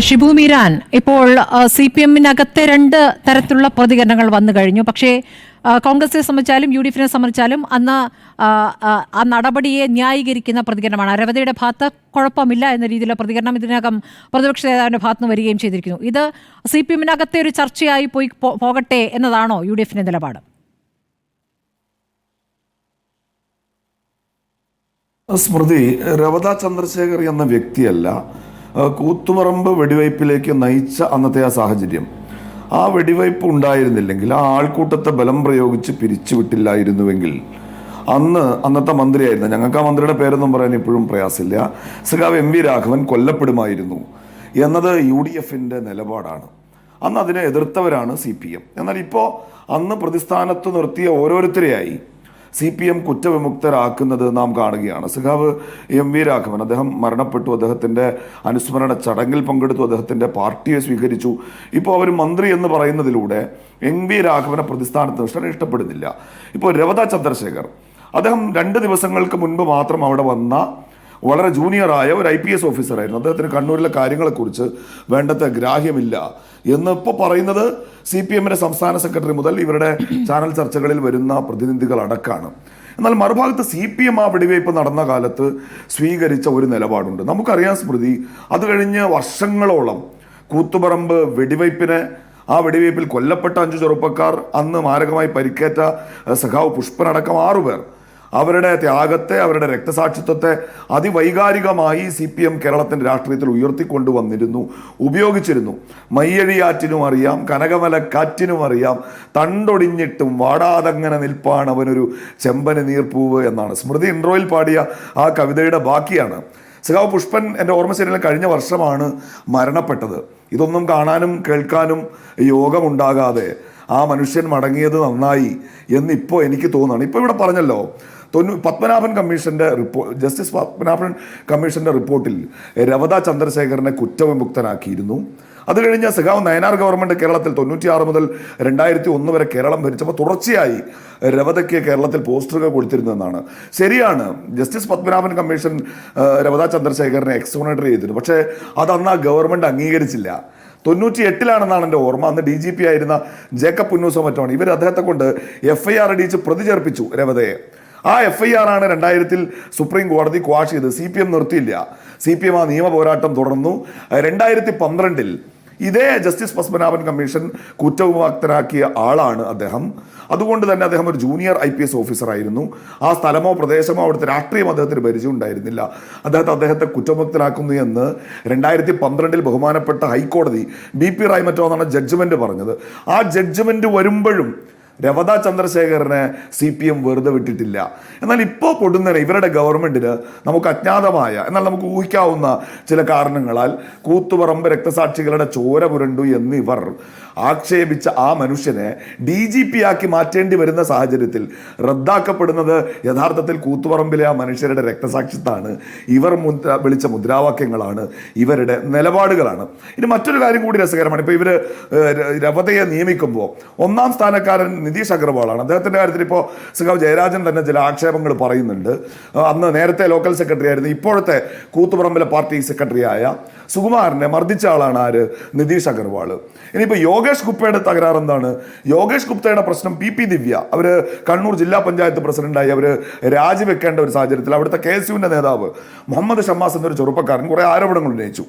ഷിബു മീരാൻ, ഇപ്പോൾ CPM-നകത്തെ രണ്ട് തരത്തിലുള്ള പ്രതികരണങ്ങൾ വന്നു കഴിഞ്ഞു. പക്ഷേ കോൺഗ്രസിനെ സംബന്ധിച്ചാലും UDF-നെ സംബന്ധിച്ചാലും അന്ന് ആ നടപടിയെ ന്യായീകരിക്കുന്ന പ്രതികരണമാണ്. രവതയുടെ ഭാഗത്ത് കുഴപ്പമില്ല എന്ന രീതിയിലുള്ള പ്രതികരണം ഇതിനകം പ്രതിപക്ഷ നേതാവിൻ്റെ ഭാഗത്ത് നിന്ന് വരികയും ചെയ്തിരിക്കുന്നു. ഇത് CPM-നകത്തെ ഒരു ചർച്ചയായി പോകട്ടെ എന്നതാണോ UDF-ന്റെ നിലപാട്? സ്മൃതി, രവത ചന്ദ്രശേഖർ എന്ന വ്യക്തിയല്ല കൂത്തുപറമ്പ് വെടിവയ്പ്പിലേക്ക് നയിച്ച അന്നത്തെ ആ സാഹചര്യം. ആ വെടിവയ്പ് ഉണ്ടായിരുന്നില്ലെങ്കിൽ, ആ ആൾക്കൂട്ടത്തെ ബലം പ്രയോഗിച്ച് പിരിച്ചുവിട്ടില്ലായിരുന്നുവെങ്കിൽ അന്നത്തെ മന്ത്രിയായിരുന്നു, ഞങ്ങൾക്ക് ആ മന്ത്രിയുടെ പേരൊന്നും പറയാൻ ഇപ്പോഴും പ്രയാസമില്ല, സഖാവ് MV രാഘവൻ കൊല്ലപ്പെടുമായിരുന്നു എന്നത് UDF-ന്റെ നിലപാടാണ്. അന്ന് അതിനെ എതിർത്തവരാണ് CPM. എന്നാൽ ഇപ്പോൾ അന്ന് പ്രതിസ്ഥാനത്ത് നിർത്തിയ ഓരോരുത്തരെയായി CPM കുറ്റവിമുക്തരാക്കുന്നത് നാം കാണുകയാണ്. സഖാവ് MV രാഘവൻ, അദ്ദേഹം മരണപ്പെട്ടു, അദ്ദേഹത്തിൻ്റെ അനുസ്മരണ ചടങ്ങിൽ പങ്കെടുത്തു, അദ്ദേഹത്തിൻ്റെ പാർട്ടിയെ സ്വീകരിച്ചു. ഇപ്പോൾ അവർ മന്ത്രി എന്ന് പറയുന്നതിലൂടെ MV രാഘവനെ പ്രതിസ്ഥാനത്ത് നിർത്താൻ ഇഷ്ടപ്പെടുന്നില്ല. ഇപ്പോൾ രവത ചന്ദ്രശേഖർ, അദ്ദേഹം 2 ദിവസങ്ങൾക്ക് മുൻപ് മാത്രം അവിടെ വന്ന വളരെ ജൂനിയറായ ഒരു IPS ഓഫീസറായിരുന്നു. അദ്ദേഹത്തിന് കണ്ണൂരിലെ കാര്യങ്ങളെക്കുറിച്ച് വേണ്ടത്ര ഗ്രാഹ്യമില്ല എന്ന് ഇപ്പോൾ പറയുന്നത് CPM-ന്റെ സംസ്ഥാന സെക്രട്ടറി മുതൽ ഇവരുടെ ചാനൽ ചർച്ചകളിൽ വരുന്ന പ്രതിനിധികൾ അടക്കമാണ്. എന്നാൽ മറുഭാഗത്ത് CPM ആ വെടിവയ്പ് നടന്ന കാലത്ത് സ്വീകരിച്ച ഒരു നിലപാടുണ്ട്. നമുക്കറിയാം സ്മൃതി, അത് കഴിഞ്ഞ് വർഷങ്ങളോളം കൂത്തുപറമ്പ് ആ വെടിവയ്പിൽ കൊല്ലപ്പെട്ട 5 ചെറുപ്പക്കാർ, അന്ന് മാരകമായി പരിക്കേറ്റ സഖാവ് പുഷ്പനടക്കം 6 പേർ, അവരുടെ ത്യാഗത്തെ, അവരുടെ രക്തസാക്ഷിത്വത്തെ അതിവൈകാരികമായി CPM കേരളത്തിൻ്റെ രാഷ്ട്രീയത്തിൽ ഉയർത്തിക്കൊണ്ടുവന്നിരുന്നു, ഉപയോഗിച്ചിരുന്നു. മയ്യഴിയാറ്റിനും അറിയാം, കനകമലക്കാറ്റിനും അറിയാം, തണ്ടൊടിഞ്ഞിട്ടും വാടാതങ്ങനെ നിൽപ്പാണ് അവനൊരു ചെമ്പന് നീർപ്പൂവ് എന്നാണ് സ്മൃതി ഇൻട്രോയിൽ പാടിയ ആ കവിതയുടെ ബാക്കിയാണ്. സഖാവ് പുഷ്പൻ എൻ്റെ ഓർമ്മ ശരിയാണെങ്കിൽ കഴിഞ്ഞ വർഷമാണ് മരണപ്പെട്ടത്. ഇതൊന്നും കാണാനും കേൾക്കാനും യോഗമുണ്ടാകാതെ ആ മനുഷ്യൻ മടങ്ങിയത് നന്നായി എന്നിപ്പോൾ എനിക്ക് തോന്നുകയാണ്. ഇപ്പോൾ ഇവിടെ പറഞ്ഞല്ലോ, ജസ്റ്റിസ് പത്മനാഭൻ കമ്മീഷന്റെ റിപ്പോർട്ടിൽ രവത ചന്ദ്രശേഖരനെ കുറ്റവിമുക്തനാക്കിയിരുന്നു. അത് കഴിഞ്ഞ സഖാവ് നയനാർ ഗവൺമെന്റ് കേരളത്തിൽ 96 മുതൽ 2001 വരെ കേരളം ഭരിച്ചപ്പോൾ തുടർച്ചയായി രവതയ്ക്ക് കേരളത്തിൽ പോസ്റ്ററുകൾ കൊടുത്തിരുന്നതെന്നാണ്. ശരിയാണ്, ജസ്റ്റിസ് പത്മനാഭൻ കമ്മീഷൻ രവത ചന്ദ്രശേഖരനെ എക്സോണേറ്റർ ചെയ്തിരുന്നു. പക്ഷേ അതന്ന് ആ ഗവൺമെന്റ് അംഗീകരിച്ചില്ല. 98 എൻ്റെ ഓർമ്മ. അന്ന് DGP ആയിരുന്ന ജേക്കബ് പുന്നൂസോ മറ്റാണ് ഇവർ അദ്ദേഹത്തെ കൊണ്ട് FIR അടിച്ച് പ്രതി ചേർപ്പിച്ചു രവതയെ. ആ FIR ആണ് 2000 സുപ്രീം കോടതി ക്വാഷ് ചെയ്ത്. CPM നിർത്തിയില്ല. CPM ആ നിയമ പോരാട്ടം തുടർന്നു. 2012 ഇതേ ജസ്റ്റിസ് പത്മനാഭൻ കമ്മീഷൻ കുറ്റവിമുക്തനാക്കിയ ആളാണ് അദ്ദേഹം. അതുകൊണ്ട് തന്നെ അദ്ദേഹം ഒരു ജൂനിയർ IPS ഓഫീസറായിരുന്നു. ആ സ്ഥലമോ പ്രദേശമോ അവിടുത്തെ രാഷ്ട്രീയം അദ്ദേഹത്തിന് പരിചയം ഉണ്ടായിരുന്നില്ല. അദ്ദേഹത്തെ കുറ്റവിമുക്തനാക്കുന്നു എന്ന് 2012 ബഹുമാനപ്പെട്ട ഹൈക്കോടതി BP റായ് മറ്റോ എന്നാണ് ജഡ്ജ്മെന്റ് പറഞ്ഞത്. ആ ജഡ്ജ്മെന്റ് വരുമ്പോഴും രവത ചന്ദ്രശേഖരനെ CPM വെറുതെ വിട്ടിട്ടില്ല. എന്നാൽ ഇപ്പോൾ പൊടുന്നനെ ഇവരുടെ ഗവൺമെന്റിന് നമുക്ക് അജ്ഞാതമായ, എന്നാൽ നമുക്ക് ഊഹിക്കാവുന്ന ചില കാരണങ്ങളാൽ കൂത്തുപറമ്പ് രക്തസാക്ഷികളുടെ ചോര പുരണ്ടു എന്നിവർ ആക്ഷേപിച്ച ആ മനുഷ്യനെ DGP ആക്കി മാറ്റേണ്ടി വരുന്ന സാഹചര്യത്തിൽ റദ്ദാക്കപ്പെടുന്നത് യഥാർത്ഥത്തിൽ കൂത്തുപറമ്പിലെ ആ മനുഷ്യരുടെ രക്തസാക്ഷിത്വമാണ്, ഇവർ വിളിച്ച മുദ്രാവാക്യങ്ങളാണ്, ഇവരുടെ നിലപാടുകളാണ്. ഇനി മറ്റൊരു കാര്യം കൂടി രസകരമാണ്. ഇപ്പോൾ ഇവർ രവതയെ നിയമിക്കുമ്പോൾ 1ാം സ്ഥാനക്കാരൻ നിതീഷ് അഗർവാളാണ്. അദ്ദേഹത്തിൻ്റെ കാര്യത്തിൽ ഇപ്പോൾ സഖാവ് ജയരാജൻ തന്നെ ചില ആക്ഷേപങ്ങൾ പറയുന്നുണ്ട്. അന്ന് നേരത്തെ ലോക്കൽ സെക്രട്ടറി ആയിരുന്നു, ഇപ്പോഴത്തെ കൂത്തുപറമ്പിലെ പാർട്ടി സെക്രട്ടറിയായ സുകുമാരനെ മർദ്ദിച്ച ആളാണ് ആര്? നിതീഷ് അഗർവാൾ. ഇനിയിപ്പോൾ യോഗേഷ് ഗുപ്തയുടെ തകരാർ എന്താണ്? യോഗേഷ് ഗുപ്തയുടെ പ്രശ്നം PP ദിവ്യ, അവർ കണ്ണൂർ ജില്ലാ പഞ്ചായത്ത് പ്രസിഡന്റായി അവർ രാജിവെക്കേണ്ട ഒരു സാഹചര്യത്തിൽ അവിടുത്തെ KSUവിൻ്റെ നേതാവ് മുഹമ്മദ് ഷമ്മാസ് എന്നൊരു ചെറുപ്പക്കാരൻ കുറേ ആരോപണങ്ങൾ ഉന്നയിച്ചു.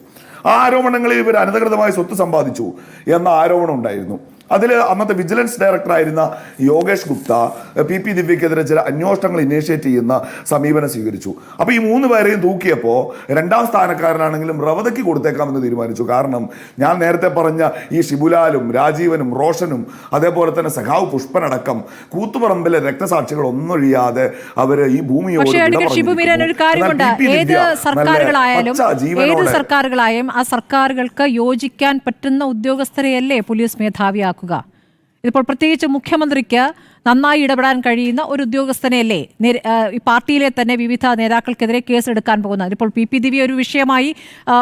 ആ ആരോപണങ്ങളിൽ ഇവർ അനധികൃതമായ സ്വത്ത് സമ്പാദിച്ചു എന്ന ആരോപണം ഉണ്ടായിരുന്നു. അതിൽ അന്നത്തെ വിജിലൻസ് ഡയറക്ടറായിരുന്ന യോഗേഷ് ഗുപ്ത PP ദിവ്യക്കെതിരെ ചില അന്വേഷണങ്ങൾ ഇനീഷ്യേറ്റ് ചെയ്യുന്ന സമീപനം സ്വീകരിച്ചു. അപ്പോൾ ഈ 3 പേരെയും തൂക്കിയപ്പോൾ 2ാം സ്ഥാനക്കാരനാണെങ്കിലും റവതയ്ക്ക് കൊടുത്തേക്കാമെന്ന് തീരുമാനിച്ചു. കാരണം ഞാൻ നേരത്തെ പറഞ്ഞ ഈ ഷിബുലാലും രാജീവനും റോഷനും അതേപോലെ തന്നെ സഖാവ് പുഷ്പനടക്കം കൂത്തുപറമ്പിലെ രക്തസാക്ഷികൾ ഒന്നൊഴിയാതെ അവർ ഈ ഭൂമിയോട് ഏത് സർക്കാരുകളായാലും ആ സർക്കാരുകൾക്ക് യോജിക്കാൻ പറ്റുന്ന ഉദ്യോഗസ്ഥരെയല്ലേ പോലീസ് മേധാവിയാക്കുക? ഇതിപ്പോൾ പ്രത്യേകിച്ച് മുഖ്യമന്ത്രിക്ക് നന്നായി ഇടപെടാൻ കഴിയുന്ന ഒരു ഉദ്യോഗസ്ഥനെയല്ലേ ഈ പാർട്ടിയിലെ തന്നെ വിവിധ നേതാക്കൾക്കെതിരെ കേസെടുക്കാൻ പോകുന്നത്. ഇപ്പോൾ PP ദിവ്യ ഒരു വിഷയമായി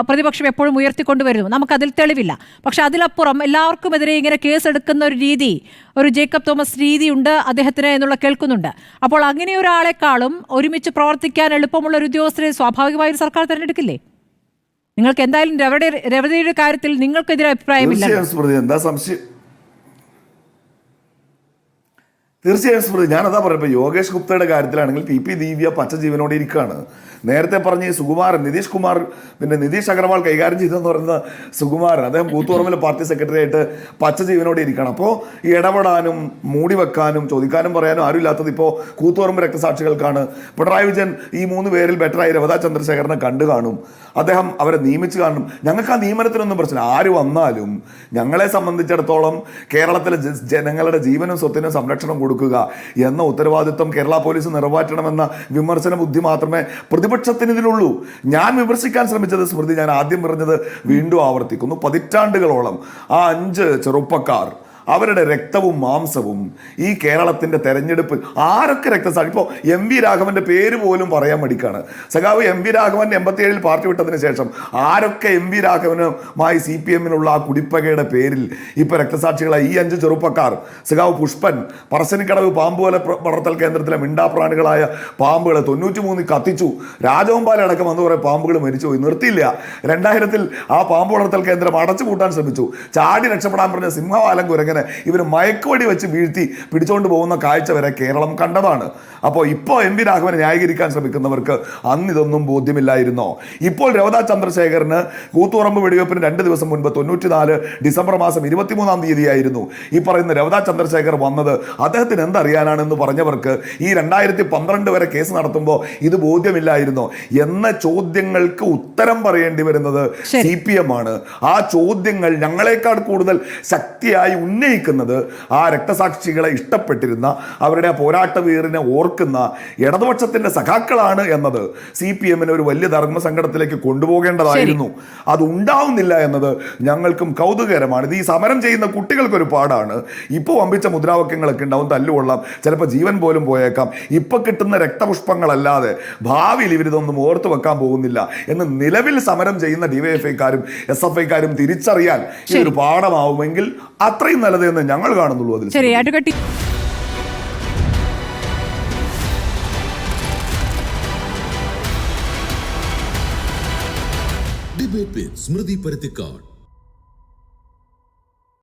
പ്രതിപക്ഷം എപ്പോഴും ഉയർത്തിക്കൊണ്ടുവരുന്നു, നമുക്കതിൽ തെളിവില്ല. പക്ഷെ അതിലപ്പുറം എല്ലാവർക്കുമെതിരെ ഇങ്ങനെ കേസെടുക്കുന്ന ഒരു രീതി, ഒരു ജേക്കബ് തോമസ് രീതിയുണ്ട് അദ്ദേഹത്തിന് എന്നുള്ള കേൾക്കുന്നുണ്ട്. അപ്പോൾ അങ്ങനെ ഒരാളെക്കാളും ഒരുമിച്ച് പ്രവർത്തിക്കാൻ എളുപ്പമുള്ള ഒരു ഉദ്യോഗസ്ഥരെ സ്വാഭാവികമായൊരു സർക്കാർ തിരഞ്ഞെടുക്കില്ലേ? നിങ്ങൾക്ക് എന്തായാലും രവതയുടെ കാര്യത്തിൽ നിങ്ങൾക്കെതിരെ അഭിപ്രായമില്ല. തീർച്ചയായും സ്മൃതി, എന്താ സംശയം? തീർച്ചയായും സ്മൃതി, ഞാനതാ പറയുമ്പോൾ യോഗേഷ് ഗുപ്തയുടെ കാര്യത്തിലാണെങ്കിൽ പി ദിവ്യ പച്ച ജീവനോടെ ഇരിക്കുകയാണ്. നേരത്തെ പറഞ്ഞ ഈ സുകുമാരൻ, നിതീഷ് കുമാർ, പിന്നെ നിതീഷ് അഗർവാൾ കൈകാര്യം ചെയ്തെന്ന് പറയുന്ന സുകുമാരൻ, അദ്ദേഹം കൂത്തുപറമ്പിലെ പാർട്ടി സെക്രട്ടറി ആയിട്ട് പച്ച ജീവനോടെ ഇരിക്കണം. അപ്പോൾ ഈ ഇടപെടാനും മൂടി വെക്കാനും ചോദിക്കാനും പറയാനും ആരും ഇല്ലാത്തത് ഇപ്പോൾ കൂത്തുപറമ്പ് രക്തസാക്ഷികൾക്കാണ്. പിണറായി വിജയൻ ഈ 3 പേരിൽ ബെറ്ററായി രവതാ ചന്ദ്രശേഖരനെ കണ്ടു കാണും, അദ്ദേഹം അവരെ നിയമിച്ച് കാണും. ഞങ്ങൾക്ക് ആ നിയമനത്തിനൊന്നും പ്രശ്നം, ആര് വന്നാലും ഞങ്ങളെ സംബന്ധിച്ചിടത്തോളം കേരളത്തിലെ ജനങ്ങളുടെ ജീവനും സ്വത്തിനും സംരക്ഷണം കൊടുക്കുക എന്ന ഉത്തരവാദിത്വം കേരള പോലീസ് നിറവേറ്റണമെന്ന വിമർശന ബുദ്ധി മാത്രമേ പ്രതിപക്ഷത്തിന് ഇതിലുള്ളൂ. ഞാൻ വിമർശിക്കാൻ ശ്രമിച്ചത് സ്മൃതി, ഞാൻ ആദ്യം പറഞ്ഞത് വീണ്ടും ആവർത്തിക്കുന്നു, പതിറ്റാണ്ടുകളോളം ആ 5 ചെറുപ്പക്കാർ അവരുടെ രക്തവും മാംസവും ഈ കേരളത്തിന്റെ തെരഞ്ഞെടുപ്പ് ആരൊക്കെ രക്തസാക്ഷി, ഇപ്പോൾ എം വി രാഘവന്റെ പേര് പോലും പറയാൻ മടിക്കാണ്. സഖാവ് എം വി രാഘവൻ 87 പാർട്ടി വിട്ടതിന് ശേഷം ആരൊക്കെ എം വി രാഘവനുമായി CPM-നുള്ള ആ കുടിപ്പകയുടെ പേരിൽ ഇപ്പൊ രക്തസാക്ഷികളായി ഈ 5 ചെറുപ്പക്കാർ. സഖാവ് പുഷ്പൻ പറശ്ശിനിക്കടവ് പാമ്പുപോലെ വളർത്തൽ കേന്ദ്രത്തിലെ മിണ്ടാപ്രാണികളായ പാമ്പുകളെ 93 കത്തിച്ചു. രാജഗോപാലടക്കം വന്ന് കുറെ പാമ്പുകൾ മരിച്ചുപോയി, നിർത്തിയില്ല. 2000 ആ പാമ്പ് വളർത്തൽ കേന്ദ്രം അടച്ചുപൂട്ടാൻ ശ്രമിച്ചു. ചാടി രക്ഷപ്പെടാൻ പറഞ്ഞ സിംഹവാലം കുരങ്ങനെ ഇവർ മയക്കുവടി വെച്ച് വീഴ്ത്തി പിടിച്ചുകൊണ്ട് പോകുന്ന കാഴ്ച വരെ കേരളം കണ്ടതാണ്. അപ്പോൾ ഇപ്പോൾ എം വി രാഘവനെ ന്യായീകരിക്കാൻ ശ്രമിക്കുന്നവർക്ക് അന്ന് ഇതൊന്നും ബോധ്യമില്ലായിരുന്നോ? ഇപ്പോൾ രവതാ ചന്ദ്രശേഖരന് കൂത്തുപറമ്പ് വെടിവെപ്പിന് 2 ദിവസം മുൻപ് 94 ഡിസംബർ മാസം 23-ാം തീയതിയായിരുന്നു ഈ പറയുന്ന രവതാ ചന്ദ്രശേഖർ വന്നത്. അദ്ദേഹത്തിന് എന്തറിയാനാണെന്ന് പറഞ്ഞവർക്ക് ഈ 2012 വരെ കേസ് നടത്തുമ്പോൾ ഇത് ബോധ്യമില്ലായിരുന്നോ എന്ന ചോദ്യങ്ങൾക്ക് ഉത്തരം പറയേണ്ടി വരുന്നത് CPM ആണ്. ആ ചോദ്യങ്ങൾ ഞങ്ങളെക്കാൾ കൂടുതൽ ശക്തിയായി ഉന്നയിക്കുന്നത് ആ രക്തസാക്ഷികളെ ഇഷ്ടപ്പെട്ടിരുന്ന, അവരുടെ ആ പോരാട്ട വീറിനെ ഓർക്കുന്ന ഇടതുപക്ഷത്തിന്റെ സഖാക്കളാണ് എന്നത് CPM-നെ ഒരു വലിയ ധർമ്മസങ്കടത്തിലേക്ക് കൊണ്ടുപോകേണ്ടതായിരുന്നു. അത് ഉണ്ടാവുന്നില്ല എന്നത് ഞങ്ങൾക്കും കൗതുകകരമാണ്. ഇത് ഈ സമരം ചെയ്യുന്ന കുട്ടികൾക്കൊരു പാടാണ്. ഇപ്പോൾ വമ്പിച്ച മുദ്രാവാക്യങ്ങളൊക്കെ ഉണ്ടാവും, തല്ലുകൊള്ളാം, ചിലപ്പോൾ ജീവൻ പോലും പോയേക്കാം. ഇപ്പൊ കിട്ടുന്ന രക്തപുഷ്പങ്ങളല്ലാതെ ഭാവിയിൽ ഇവരിതൊന്നും ഓർത്തു വെക്കാൻ പോകുന്നില്ല എന്ന് നിലവിൽ സമരം ചെയ്യുന്ന DYFI-ക്കാരും SFI-ക്കാരും തിരിച്ചറിയാൻ ഈ ഒരു പാഠമാവുമെങ്കിൽ അത്രയും നല്ലതെന്ന് ഞങ്ങൾ കാണുന്നുള്ളൂ. അതിൽ ഡിബേറ്റ് വിത്ത് സ്മൃതി പരുത്തിക്കാട്.